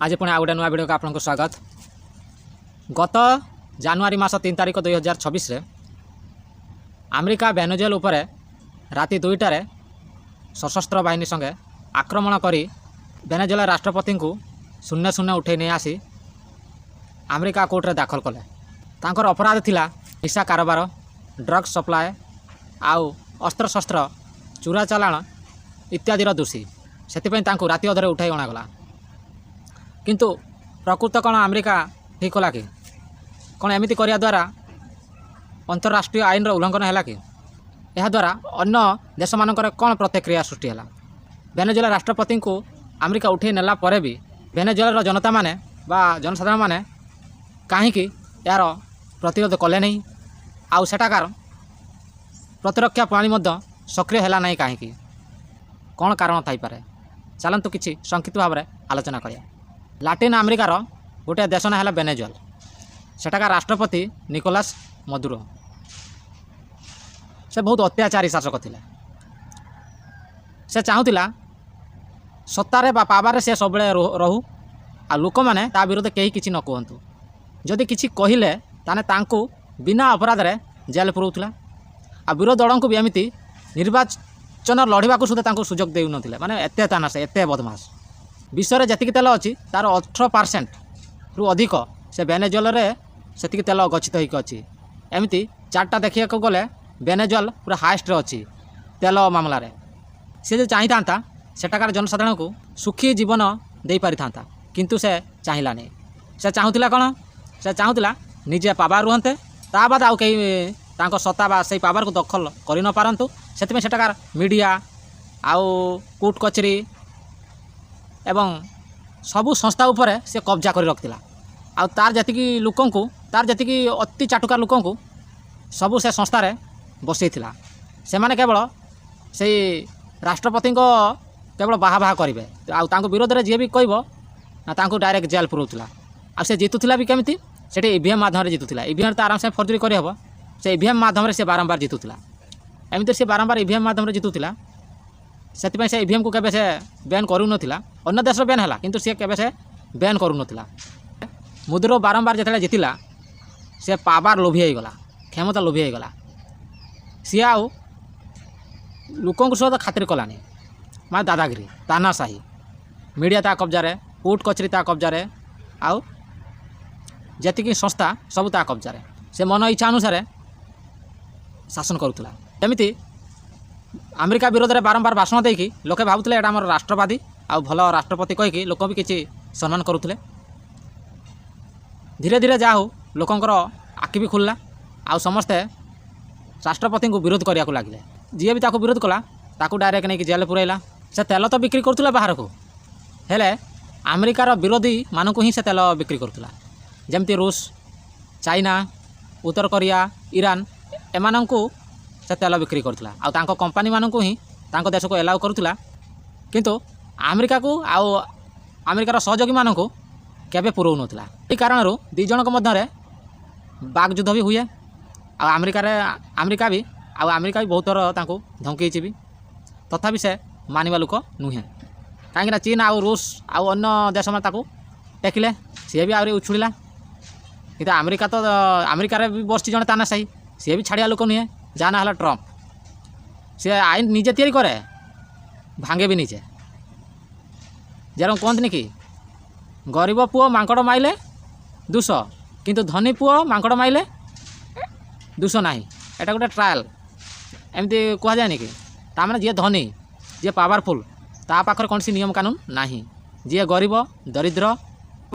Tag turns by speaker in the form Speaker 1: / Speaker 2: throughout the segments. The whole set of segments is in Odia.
Speaker 1: आज पुणी आउ गए नुआ वीडियो को आपको स्वागत। गत जानुआरी मास 3 तारिख 2026 रे अमेरिका वेनेजुएला उपर राति 2टार सशस्त्र बाहिनी संगे आक्रमण करी वेनेजुएला राष्ट्रपति को शून्य शून्य उठे नहीं आसी अमेरिका कोर्टे दाखल कले। तांकर अपराध थिला निशा कारोबार, ड्रग्स सप्लाए आउ अस्त्रशस्त्र चोरा चालाण इत्यादि दोषी। से राति अधरे उठाई अणागला। किंतु प्रकृत कौन अमेरिका ठीक कला कि कौन एमती करिया द्वारा अंतरराष्ट्रीय आईन उल्लंघन है कि यह द्वारा अन्य देश मानकर कौन प्रतिक्रिया सृष्टि है। वेनेजुएला राष्ट्रपति को अमेरिका उठे नेला परे भी वेनेजुएला जनता माने बा जनसाधारण माने कहीं यार प्रतिरोध कले नहीं। आउ सेठाकार प्रतिरक्षा प्रणाली सक्रिय है ना कहीं कौन कारण थी पारे। चलतु किसी संक्षिप्त भाव में आलोचना करिया। लाटिन अमेरिकार गोटे देश ना है वेनेजुएला। सेठाकार राष्ट्रपति निकोलस मदुरो से बहुत अत्याचारी शासक थे। से चाहूला सत्तार पावर से सब रहू आ लोक मैंने ता विरोध कहीं किसी न कहतु। जदि किसी कहले ताने तांको बिना अपराध रे जेल पुरौला। आ विरोध दल को भी एमती निर्वाचन लड़वा सुधा सुजोग दे ना माने एते तानास एते बदमाश। विश्व में जी तेल अच्छी तार 18% रु अधिक से वेनेजुएला से तेल गच्छित होकर अच्छी। एमती 4टा देखा गले वेनेजुएला पूरा हाएस्ट अच्छी तेल मामला रे। से जो चाहता सेठाकार जनसाधारण को सुखी जीवन दे पारि था किंतु से चाहिला नहीं। से चाहूला कौन से चाहूला निजे पावर रुहते ता बाद आउ कहीं सत्ता बा से पावर को दखल कर न पारंतु। से सेठाकार मीडिया आउ कोर्ट कचेरी एवं सबू संस्था उपर से कब्जा कर रखिला। आ तार जति लोक तार जति अति चाटुकार लोक सबू से संस्थार बसईला। से माने केवल से राष्ट्रपति को केवल बाहा बाहा करेंगे। आउ विरोध में जी भी कह डायरेक्ट जेल पुरौला। आ से जितुला भी केमी से ईवीएम माध्यम जितुला। ईवीएम तो आराम से फर्जरी करहब। से ईवीएम माध्यम से बारंबार जितुला। एमती से बारंबार ईवीएम माध्यम जितुला। से ईवीएम को केबे से बैन करू नथिला। अन्य देश बैन है किंतु सी केबे से बैन करू नथिला। मुद्रो बारंबार जिते जितिला से पावर लोभी हो गला, क्षमता लोभी हो गला। सी आउ लोक सहित खातिर कलानी माने दादागिरी तानाशाही। मीडिया ता कब्जा, कोर्ट कचेरी ता कब्जा, आउ जी संस्था सब ता कब्जा। से मन इच्छा अनुसार शासन करुला। एमती अमेरिका विरोध में बारंबार भाषण देकी लोके भावुले एटा हमर राष्ट्रवादी आ भल राष्ट्रपति कहीकि लोक भी किसी सम्मान करुले। धीरे धीरे जा हो लोकंर आखि भी खुलला। आ समस्ते राष्ट्रपति को विरोध करने को लगे। जी भी ताको विरोध कला ताको डायरेक्ट नहीं जेल पुरैला। से तेल तो बिक्री करुला बाहर को हेले अमेरिकार विरोधी मानक ही से तेल बिक्री करुला। जमती रूस, चाइना, उत्तर कोरिया, ईरान एमानंकु से तेल बिक्री करुला। आउ कंपानी मानक ही देश को एलाउ करुला। किंतु अमेरिका को आउ अमेरिकार सहयोगी मानक केबे पुरौ नथिला। एही कारण दी जन मध्य बागयुद्ध भी हुए। अमेरिका भी बहुत थर धमकी भी तथापि से मानिबा लोक नुहे। कहीं चीन आउ रूस आउ अन्य देश में टेकिले सी भी आहरी उछुड़ा। कि अमेरिका तो अमेरिकार भी बस जन तानाशाही सी भी छाड़िया लोक नुहे। जाना है ट्रम्प से आईन निजे तैयारी करे भांगे भी निजे। जर कहते कि गरीब पुओ मांकड़ माइले 200 किंतु धनी पुओ मांकड़ माइले 200 ना। एटा गोटे ट्रायल एमती कह जाए कि ताने जी धनी जी पावरफुल ता पाखर कौन सी नियम कानून ना। जी गरीब दरिद्र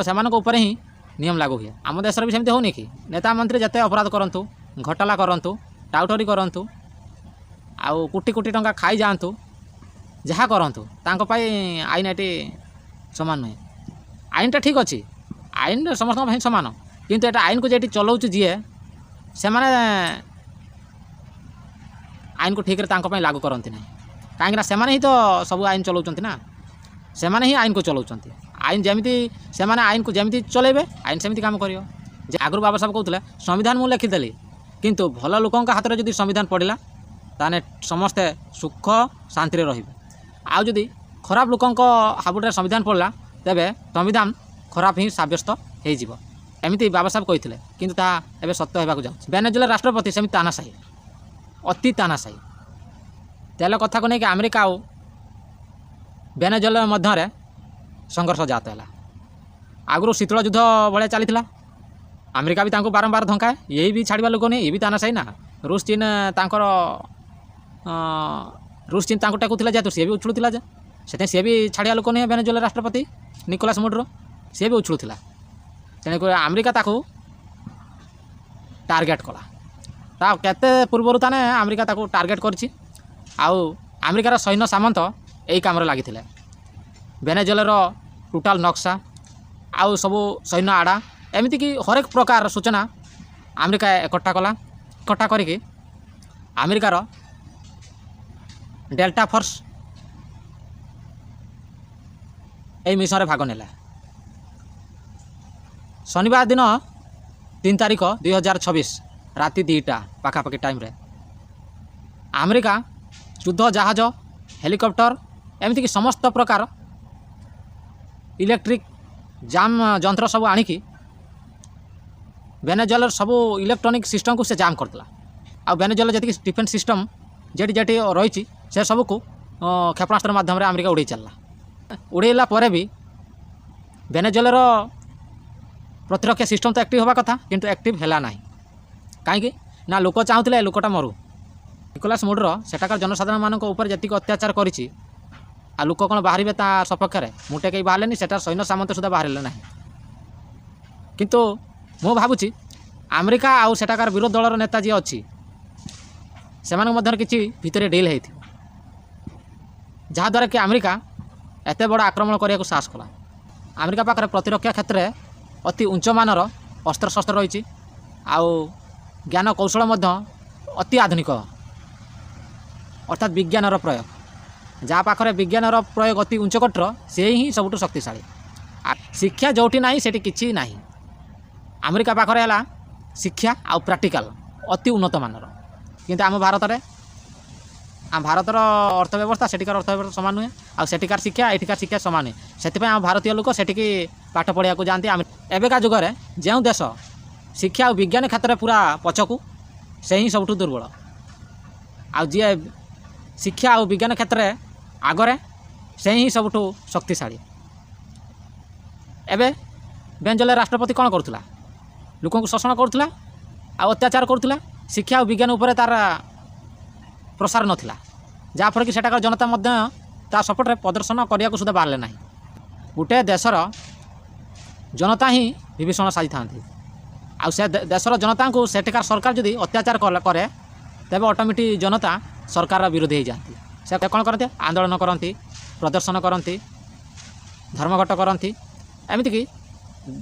Speaker 1: से ही नियम लागू हुए। आम देश भी सेमती होनी कि नेता मंत्री जिते अपराध करूँ, घोटाला करूँ, टाउटरी करूँ, आउ कोटी कोटी टंका खाई जातु, जहाँ करूँ आईन ये सामान नुहे। आईनटा ठीक अच्छी, आईन समस्त सामान किंतु एटा आईन को जी चलाऊ जी से माने आईन को ठीक रे लागू करती ना। कहीं से ही तो सब आईन चलाउछन्ति ना। से ही आईन को चलाउछन्ति। आईन जमीती से आईन को जमीती चलेबे आईन सेमती काम करियो। जे आगु बाबा साहब कहते संविधान मु लिखिदेली किंतु भल लोकों हाथ में जदि संविधान पड़ा ताने समस्ते सुख शांति रे रहिबे। आउ जदि खराब लोकों हाबुटे संविधान पड़ा तेबे संविधान ଖରାପ ହିଁ ସାବ୍ୟସ୍ତ ହୋଇଯିବ ଏମିତି ବାବା ସାହେବ କହିଥିଲେ କିନ୍ତୁ ତାହା ଏବେ ସତ୍ୟ ହେବାକୁ ଯାଉଛି। ଭେନେଜୁଏଲା ରାଷ୍ଟ୍ରପତି ସେମିତି ତାନାଶାହୀ, ଅତି ତାନାଶାହୀ। ତେଲ କଥାକୁ ନେଇକି ଆମେରିକା ଆଉ ଭେନେଜୁଏଲା ମଧ୍ୟରେ ସଂଘର୍ଷ ଜାତ ହେଲା। ଆଗରୁ ଶୀତଳ ଯୁଦ୍ଧ ଭଳିଆ ଚାଲିଥିଲା। ଆମେରିକା ବି ତାଙ୍କୁ ବାରମ୍ବାର ଧମକାଏ, ଇଏ ବି ଛାଡ଼ିବା ଲୋକ ନୁହେଁ, ଇଏ ବି ତାନାଶାହୀ ନା। ରୁଷ ଚୀନ ତାଙ୍କୁ ଟେକୁଥିଲା ଯେହେତୁ ସିଏ ବି ଉଛୁଳୁଥିଲା ଯେ, ସେଥିପାଇଁ ସିଏ ବି ଛାଡ଼ିବା ଲୋକ ନୁହେଁ। ଭେନେଜୁଏଲା ରାଷ୍ଟ୍ରପତି ନିକୋଲାସ ମାଡୁରୋ ସିଏ ବି ଉଛୁଳୁଥିଲା। ତେଣୁକରି ଆମେରିକା ତାକୁ ଟାର୍ଗେଟ୍ କଲା। ତା କେତେ ପୂର୍ବରୁ ତାନେ ଆମେରିକା ତାକୁ ଟାର୍ଗେଟ୍ କରିଛି। ଆଉ ଆମେରିକାର ସୈନ୍ୟ ସାମନ୍ତ ଏଇ କାମରେ ଲାଗିଥିଲେ। ଭେନେଜୁଏଲାର ଟୋଟାଲ୍ ନକ୍ସା ଆଉ ସବୁ ସୈନ୍ୟ ଆଡ଼ା ଏମିତିକି ହରେକ ପ୍ରକାର ସୂଚନା ଆମେରିକା ଏକଠା କଲା। ଏକଠା କରିକି ଆମେରିକାର ଡେଲ୍ଟା ଫୋର୍ସ এই ମିଶନରେ ଭାଗ ନେଲା। ଶନିବାର ଦିନ 3 ତାରିଖ 2026 ରାତି 2ଟା ପାଖାପାଖି ଟାଇମ୍ରେ ଆମେରିକା ଯୁଦ୍ଧ ଜାହାଜ, ହେଲିକପ୍ଟର ଏମିତିକି ସମସ୍ତ ପ୍ରକାର ଇଲେକ୍ଟ୍ରିକ୍ ଜାମ୍ ଯନ୍ତ୍ର ସବୁ ଆଣିକି ଭେନେଜୁଏଲାର ସବୁ ଇଲେକ୍ଟ୍ରୋନିକ୍ ସିଷ୍ଟମ୍କୁ ସେ ଜାମ୍ କରିଦେଲା। ଆଉ ଭେନେଜୁଏଲା ଯେତିକି ଡିଫେନ୍ସ ସିଷ୍ଟମ୍ ଯେଠି ରହିଛି ସେ ସବୁକୁ କ୍ଷେପଣାସ୍ତ୍ର ମାଧ୍ୟମରେ ଆମେରିକା ଉଡ଼େଇ ଚାଲିଲା। ଉଡ଼େଇଲା ପରେ ବି ଭେନେଜୁଏଲାର ପ୍ରତିରକ୍ଷା ସିଷ୍ଟମ୍ ତ ଆକ୍ଟିଭ୍ ହେବା କଥା, କିନ୍ତୁ ଆକ୍ଟିଭ୍ ହେଲା ନାହିଁ। କାହିଁକି ନା ଲୋକ ଚାହୁଁଥିଲେ ଲୋକଟା ମରୁ। ନିକୋଲାସ ମାଡୁରୋ ସେଠାକାର ଜନସାଧାରଣମାନଙ୍କ ଉପରେ ଯେତିକି ଅତ୍ୟାଚାର କରିଛି, ଆଉ ଲୋକ କ'ଣ ବାହାରିବେ ତା ସପକ୍ଷରେ? ମୁଟେ କେହି ବାହାରିଲେନି, ସେଠାର ସୈନ୍ୟ ସାମନ୍ତ ସୁଦ୍ଧା ବାହାରିଲେ ନାହିଁ। କିନ୍ତୁ ମୁଁ ଭାବୁଛି ଆମେରିକା ଆଉ ସେଠାକାର ବିରୋଧ ଦଳର ନେତା ଯିଏ ଅଛି ସେମାନଙ୍କ ମଧ୍ୟରେ କିଛି ଭିତରେ ଡିଲ୍ ହେଇଥିବ, ଯାହାଦ୍ୱାରା କି ଆମେରିକା ଏତେ ବଡ଼ ଆକ୍ରମଣ କରିବାକୁ ସାହସ କଲା। ଆମେରିକା ପାଖରେ ପ୍ରତିରକ୍ଷା କ୍ଷେତ୍ରରେ ଅତି ଉଚ୍ଚମାନର ଅସ୍ତ୍ରଶସ୍ତ୍ର ରହିଛି, ଆଉ ଜ୍ଞାନ କୌଶଳ ମଧ୍ୟ ଅତି ଆଧୁନିକ, ଅର୍ଥାତ୍ ବିଜ୍ଞାନର ପ୍ରୟୋଗ। ଯାହା ପାଖରେ ବିଜ୍ଞାନର ପ୍ରୟୋଗ ଅତି ଉଚ୍ଚକୋଟୀର ସେ ହିଁ ସବୁଠୁ ଶକ୍ତିଶାଳୀ। ଶିକ୍ଷା ଯେଉଁଠି ନାହିଁ ସେଠି କିଛି ନାହିଁ। ଆମେରିକା ପାଖରେ ହେଲା ଶିକ୍ଷା ଆଉ ପ୍ରାକ୍ଟିକାଲ ଅତି ଉନ୍ନତମାନର। କିନ୍ତୁ ଆମ ଭାରତର ଅର୍ଥ ବ୍ୟବସ୍ଥା ସେଠିକାର ଅର୍ଥ ବ୍ୟବସ୍ଥା ସମାନ ନୁହେଁ, ଆଉ ସେଠିକାର ଶିକ୍ଷା ଏଠିକାର ଶିକ୍ଷା ସମାନ ନୁହେଁ। ସେଥିପାଇଁ ଆମ ଭାରତୀୟ ଲୋକ ସେଠିକି ପାଠ ପଢ଼ିବାକୁ ଯାଆନ୍ତି। ଏବେକା ଯୁଗରେ ଯେଉଁ ଦେଶ ଶିକ୍ଷା ଆଉ ବିଜ୍ଞାନ କ୍ଷେତ୍ରରେ ପୁରା ପଛକୁ, ସେ ହିଁ ସବୁଠୁ ଦୁର୍ବଳ। ଆଉ ଯିଏ ଶିକ୍ଷା ଆଉ ବିଜ୍ଞାନ କ୍ଷେତ୍ରରେ ଆଗରେ, ସେ ହିଁ ସବୁଠୁ ଶକ୍ତିଶାଳୀ। ଏବେ ଭେନେଜୁଏଲା ରାଷ୍ଟ୍ରପତି କ'ଣ କରୁଥିଲା? ଲୋକଙ୍କୁ ଶୋଷଣ କରୁଥିଲା ଆଉ ଅତ୍ୟାଚାର କରୁଥିଲା। ଶିକ୍ଷା ଆଉ ବିଜ୍ଞାନ ଉପରେ ତା'ର ପ୍ରସାର ନଥିଲା, ଯାହାଫଳରେ କି ସେଠାକାର ଜନତା ମଧ୍ୟ ତା ସପୋର୍ଟରେ ପ୍ରଦର୍ଶନ କରିବାକୁ ସୁଦ୍ଧା ବାହାରିଲେ ନାହିଁ। ଗୋଟିଏ ଦେଶର ଜନତା ହିଁ ବିଭୀଷଣ ସାଜିଥାନ୍ତି। ଆଉ ସେ ଦେଶର ଜନତାଙ୍କୁ ସେଠିକାର ସରକାର ଯଦି ଅତ୍ୟାଚାର କରେ, ତେବେ ଅଟୋମେଟିକ୍ ଜନତା ସରକାରର ବିରୋଧୀ ହୋଇଯାଆନ୍ତି। ସେ କ'ଣ କରନ୍ତି? ଆନ୍ଦୋଳନ କରନ୍ତି, ପ୍ରଦର୍ଶନ କରନ୍ତି, ଧର୍ମଘଟ କରନ୍ତି। ଏମିତିକି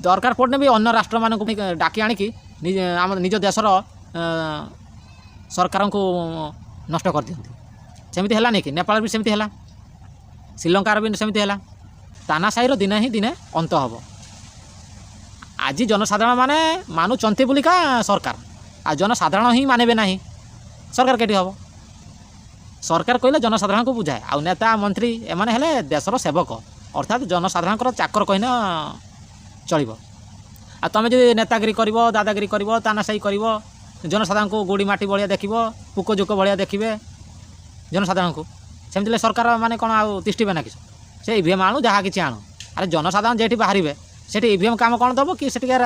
Speaker 1: ଦରକାର ପଡ଼ିଲେ ବି ଅନ୍ୟ ରାଷ୍ଟ୍ରମାନଙ୍କୁ ଡାକି ଆଣିକି ଆମ ନିଜ ଦେଶର ସରକାରଙ୍କୁ ନଷ୍ଟ କରିଦିଅନ୍ତି। ସେମିତି ହେଲାନି କି? ନେପାଳରେ ବି ସେମିତି ହେଲା, ଶ୍ରୀଲଙ୍କାର ବି ସେମିତି ହେଲା। ତାନାଶାହୀର ଦିନେ ହିଁ ଦିନେ ଅନ୍ତ ହେବ। ଆଜି ଜନସାଧାରଣମାନେ ମାନୁଛନ୍ତି ବୋଲିକା ସରକାର, ଆଉ ଜନସାଧାରଣ ହିଁ ମାନିବେ ନାହିଁ, ସରକାର କେଠି ହେବ? ସରକାର କହିଲେ ଜନସାଧାରଣଙ୍କୁ ବୁଝାଏ, ଆଉ ନେତା ମନ୍ତ୍ରୀ ଏମାନେ ହେଲେ ଦେଶର ସେବକ, ଅର୍ଥାତ୍ ଜନସାଧାରଣଙ୍କର ଚାକର କହିଲେ ଚଳିବ। ଆଉ ତୁମେ ଯଦି ନେତାଗିରି କରିବ, ଦାଦାଗିରି କରିବ, ତାନାଶାହୀ କରିବ, ଜନସାଧାରଣଙ୍କୁ ଗୋଡ଼ି ମାଟି ଭଳିଆ ଦେଖିବ, ପୋକଜୋକ ଭଳିଆ ଦେଖିବେ ଜନସାଧାରଣଙ୍କୁ, ସେମିତି ହେଲେ ସରକାର ମାନେ କ'ଣ ଆଉ ତିଷ୍ଠିବେ ନା? କିଛି ସେ ଇଭିଏମ୍ ଆଣୁ, ଯାହା କିଛି ଆଣୁ। ଆରେ ଜନସାଧାରଣ ଯେଠି ବାହାରିବେ ସେଠି ଇଭିଏମ୍ କାମ କ'ଣ ଦେବ କି? ସେଠିକାର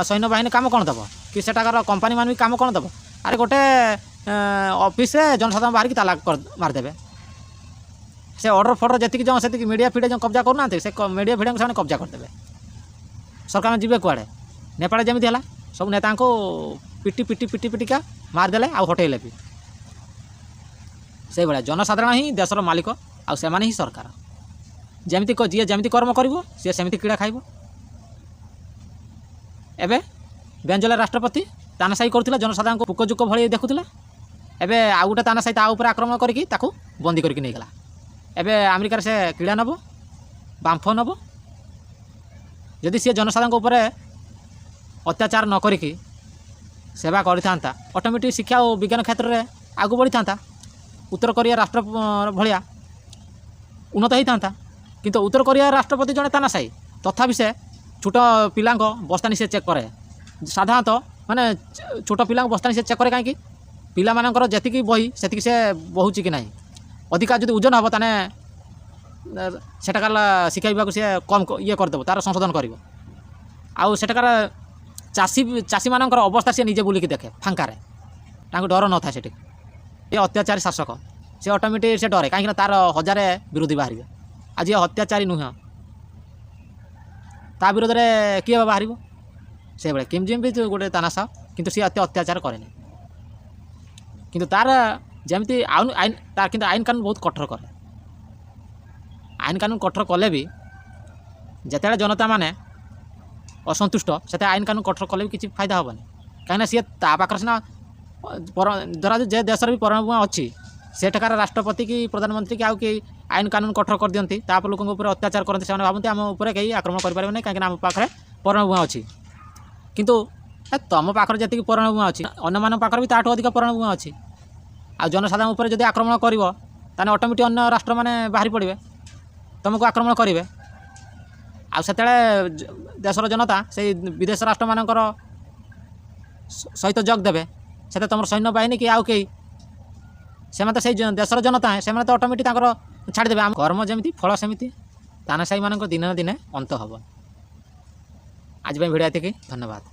Speaker 1: ସୈନ୍ୟବାହିନୀ କାମ କ'ଣ ଦେବ କି? ସେଠାକାର କମ୍ପାନୀ ମାନେ ବି କାମ କ'ଣ ଦେବ? ଆରେ ଗୋଟେ ଅଫିସରେ ଜନସାଧାରଣ ବାହାରିକି ତାଲା ମାରିଦେବେ। ସେ ଅର୍ଡ଼ର ଫର୍ଡ଼ର ଯେତିକି ଯେଉଁ ସେତିକି ମିଡ଼ିଆ ଫିଡ଼ିଆ ଯେଉଁ କବ୍ଜା କରୁନାହାନ୍ତି, ସେ ମିଡ଼ିଆ ଫିଡ଼ିଆକୁ ସେମାନେ କବ୍ଜା କରିଦେବେ। ସରକାର ଯିବେ କୁଆଡ଼େ? ନେପାଳରେ ଯେମିତି ହେଲା, ସବୁ ନେତାଙ୍କୁ ପିଟିକା ମାରିଦେଲେ ଆଉ ହଟେଇଲେ ବି। ସେଇଭଳିଆ ଜନସାଧାରଣ ହିଁ ଦେଶର ମାଲିକ, ଆଉ ସେମାନେ ହିଁ ସରକାର। ଯେମିତି ଯିଏ ଯେମିତି କର୍ମ କରିବ ସିଏ ସେମିତି କିଡ଼ା ଖାଇବ। ଏବେ ଭେନେଜୁଏଲା ରାଷ୍ଟ୍ରପତି ତାନାଶାହୀ କରୁଥିଲା, ଜନସାଧାରଣଙ୍କୁ ପୋକଜୋକ ଭଳି ଦେଖୁଥିଲା। ଏବେ ଆଉ ଗୋଟେ ତାନାଶାହୀ ତା ଉପରେ ଆକ୍ରମଣ କରିକି ତାକୁ ବନ୍ଦୀ କରିକି ନେଇଗଲା। ଏବେ ଆମେରିକାରେ ସେ କିଡ଼ା ନେବ, ବାମ୍ଫ ନେବ। ଯଦି ସିଏ ଜନସାଧାରଣଙ୍କ ଉପରେ ଅତ୍ୟାଚାର ନ କରିକି ସେବା କରିଥାନ୍ତା, ଅଟୋମେଟିକ୍ ଶିକ୍ଷା ଓ ବିଜ୍ଞାନ କ୍ଷେତ୍ରରେ ଆଗକୁ ବଢ଼ିଥାନ୍ତା, ଉତ୍ତର କୋରିଆ ରାଷ୍ଟ୍ର ଭଳିଆ ଉନ୍ନତ ହୋଇଥାନ୍ତା। କିନ୍ତୁ ଉତ୍ତର କୋରିଆ ରାଷ୍ଟ୍ରପତି ଜଣେ ତାନାଶାହୀ, ତଥାପି ସେ ଛୋଟ ପିଲାଙ୍କ ବସ୍ତାନି ସେ ଚେକ୍ କରେ ସାଧାରଣତଃ ମାନେ ଛୋଟ ପିଲାଙ୍କ ବସ୍ତାନି ସେ ଚେକ୍ କରେ କାହିଁକି ପିଲାମାନଙ୍କର ଯେତିକି ବହି ସେତିକି ସେ ବହୁଛି କି ନାହିଁ ଅଧିକା ଯଦି ଓଜନ ହେବ ତାହେଲେ ସେଠାକାର ଶିକ୍ଷା ବିଭାଗ ସେ କମ୍ ଇଏ କରିଦେବ ତା'ର ସଂଶୋଧନ କରିବ ଆଉ ସେଠାକାର ଚାଷୀମାନଙ୍କର ଅବସ୍ଥା ସେ ନିଜେ ବୁଲିକି ଦେଖେ ଫାଙ୍କାରେ ତାଙ୍କୁ ଡର ନଥାଏ ସେଠି ଏ ଅତ୍ୟାଚାରୀ ଶାସକ ସେ ଅଟୋମେଟିକ୍ ସେ ଡରେ କାହିଁକିନା ତା'ର ହଜାରେ ବିରୋଧୀ ବାହାରିବେ ଆଜି ଅତ୍ୟାଚାରୀ ନୁହେଁ ତା ବିରୋଧରେ କିଏ ବାହାରିବ ସେଇଭଳିଆ କିମ୍ ଜିମ୍ ବି ଗୋଟେ ତାନାଶାହ କିନ୍ତୁ ସିଏ ଏତେ ଅତ୍ୟାଚାର କରେନି କିନ୍ତୁ ତା'ର ଯେମିତି ତାର କିନ୍ତୁ ଆଇନ କାନୁନ ବହୁତ କଠୋର କରେ ଆଇନ କାନୁନ କଠୋର କଲେ ବି ଯେତେବେଳେ ଜନତା ମାନେ ଅସନ୍ତୁଷ୍ଟ ସେତେ ଆଇନ କାନୁନ କଠୋର କଲେ ବି କିଛି ଫାଇଦା ହେବନି କାହିଁକିନା ସିଏ ତା ପାଖରେ ସିନା ଧରା ଯେ ଦେଶରେ ବି ପରମାଣୁ ଅଛି ସେଠାକାର ରାଷ୍ଟ୍ରପତି କି ପ୍ରଧାନମନ୍ତ୍ରୀ କି ଆଉ କି ଆଇନ କାନୁନ କଠୋର କରିଦିଅନ୍ତି ତାପରେ ଲୋକଙ୍କ ଉପରେ ଅତ୍ୟାଚାର କରନ୍ତି ସେମାନେ ଭାବନ୍ତି ଆମ ଉପରେ କେହି ଆକ୍ରମଣ କରିପାରିବେ ନାହିଁ କାହିଁକିନା ଆମ ପାଖରେ ପରମାଣୁ ଅଛି କିନ୍ତୁ ତୁମ ପାଖରେ ଯେତିକି ପରମାଣୁ ଅଛି ଅନ୍ୟମାନଙ୍କ ପାଖରେ ବି ତାଠୁ ଅଧିକ ପରମାଣୁ ଅଛି ଆଉ ଜନସାଧାରଣ ଉପରେ ଯଦି ଆକ୍ରମଣ କରିବ ତାହେଲେ ଅଟୋମେଟିକ୍ ଅନ୍ୟ ରାଷ୍ଟ୍ରମାନେ ବାହାରି ପଡ଼ିବେ ତୁମକୁ ଆକ୍ରମଣ କରିବେ ଆଉ ସେତେବେଳେ ଦେଶର ଜନତା ସେଇ ବିଦେଶ ରାଷ୍ଟ୍ରମାନଙ୍କର ସହିତ ଯୋଗ ଦେବେ ସେତେ ତୁମର ସୈନ୍ୟବାହିନୀ କି ଆଉ କେହି ସେମାନେ ତ ସେଇ ଦେଶର ଜନତା ସେମାନେ ତ ଅଟୋମେଟିକ୍ ତାଙ୍କର ଛାଡ଼ିଦେବେ ଆମ କର୍ମ ଯେମିତି ଫଳ ସେମିତି ତାନାଶାହୀମାନଙ୍କ ଦିନେ ନା ଦିନେ ଅନ୍ତ ହେବ ଆଜି ପାଇଁ ଭିଡ଼ିଓ ଏତିକି ଧନ୍ୟବାଦ।